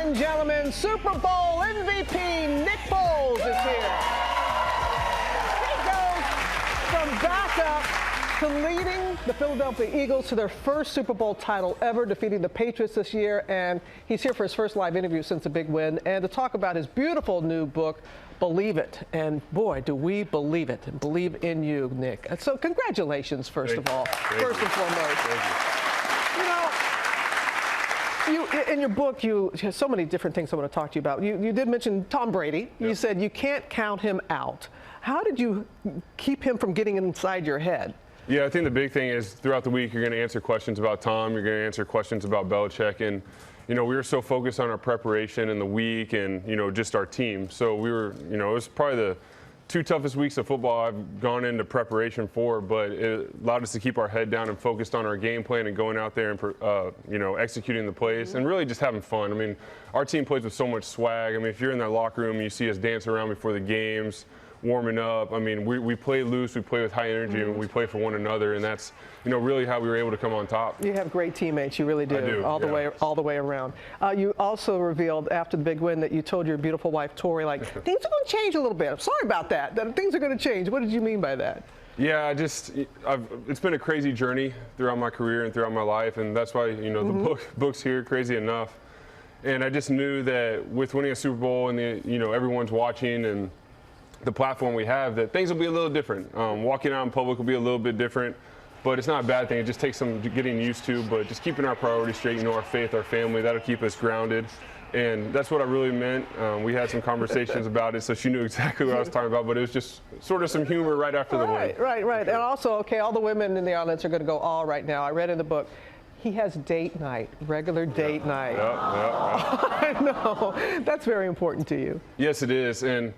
and gentlemen, Super Bowl MVP Nick Foles is here. He goes from backup to leading the Philadelphia Eagles to their first Super Bowl title ever, defeating the Patriots this year. And he's here for his first live interview since the big win and to talk about his beautiful new book, Believe It. And boy, do we believe it and believe in you, Nick. And so congratulations, first of all, first and foremost. You know, in your book, you have so many different things I want to talk to you about. You did mention Tom Brady. Yep. You said you can't count him out. How did you keep him from getting inside your head? Yeah, I think the big thing is throughout the week you're going to answer questions about Tom, you're going to answer questions about Belichick, and we were so focused on our preparation in the week and just our team. So we were, it was probably the two toughest weeks of football I've gone into preparation for, but it allowed us to keep our head down and focused on our game plan and going out there and executing the plays and really just having fun. I mean, our team plays with so much swag. I mean, if you're in that locker room and you see us dancing around before the games, warming up. I mean, we play loose, we play with high energy, and we play for one another, and that's really how we were able to come on top. You have great teammates, you really do. I do, all the way around. You also revealed after the big win that you told your beautiful wife Tori, like, things are going to change a little bit. I'm sorry about that. That things are going to change. What did you mean by that? Yeah, it's been a crazy journey throughout my career and throughout my life, and that's why the book's here, Crazy Enough. And I just knew that with winning a Super Bowl and everyone's watching and the platform we have, that things will be a little different. Walking out in public will be a little bit different, but it's not a bad thing. It just takes some getting used to, but just keeping our priorities straight, our faith, our family, that'll keep us grounded. And that's what I really meant. We had some conversations about it, so she knew exactly what I was talking about, but it was just sort of some humor right after the win. Right. And also, okay, all the women in the audience are going to go all right now. I read in the book, he has date night, regular date night. Yep. I know. That's very important to you. Yes, it is. And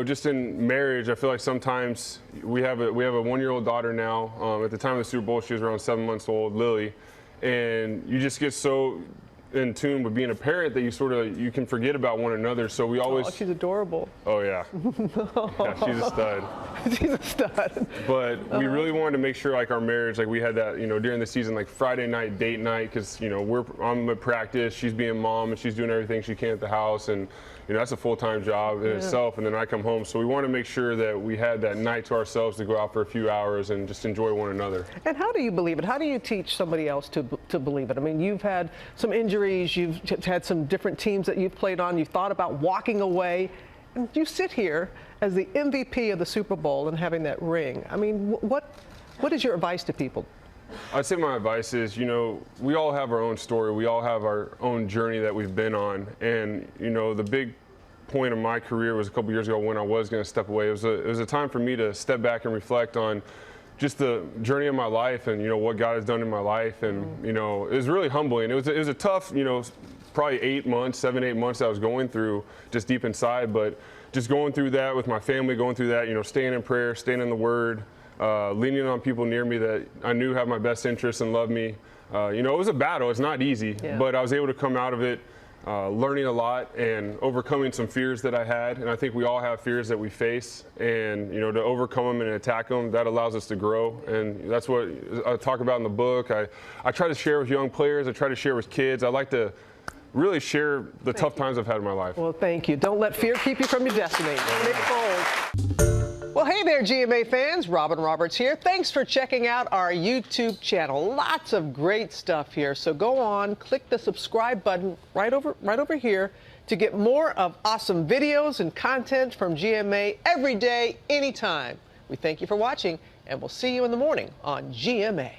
just in marriage, I feel like sometimes we have a 1-year-old daughter now. At the time of the Super Bowl, she was around 7 months old, Lily, and you just get so in tune with being a parent that you can forget about one another. So we always. Oh, she's adorable. Oh yeah. Yeah, she's a stud. She's a stud. But we really wanted to make sure, like our marriage, like we had that, during the season, like Friday night date night, because I'm at practice, she's being mom, and she's doing everything she can at the house, and that's a full-time job in itself, and then I come home. So we want to make sure that we had that night to ourselves to go out for a few hours and just enjoy one another. And how do you believe it? How do you teach somebody else to believe it? I mean, you've had some injuries, you've had some different teams that you've played on, you've thought about walking away, and you sit here as the MVP of the Super Bowl and having that ring. I mean, what is your advice to people? I'd say my advice is, we all have our own story. We all have our own journey that we've been on. And, the big point of my career was a couple years ago when I was going to step away. It was a time for me to step back and reflect on just the journey of my life and, what God has done in my life. And, it was really humbling. It was a tough, probably 8 months, 7, 8 months I was going through just deep inside. But just going through that with my family, going through that, staying in prayer, staying in the Word, leaning on people near me that I knew have my best interests and love me. It was a battle. It's not easy, but I was able to come out of it learning a lot and overcoming some fears that I had. And I think we all have fears that we face, and to overcome them and attack them, that allows us to grow. And that's what I talk about in the book. I try to share with young players. I try to share with kids. I like to really share the tough times I've had in my life. Well, thank you. Don't let fear keep you from your destiny. Nick Foles. Well, hey there, GMA fans. Robin Roberts here. Thanks for checking out our YouTube channel. Lots of great stuff here. So go on, click the subscribe button right over here to get more of awesome videos and content from GMA every day, anytime. We thank you for watching, and we'll see you in the morning on GMA.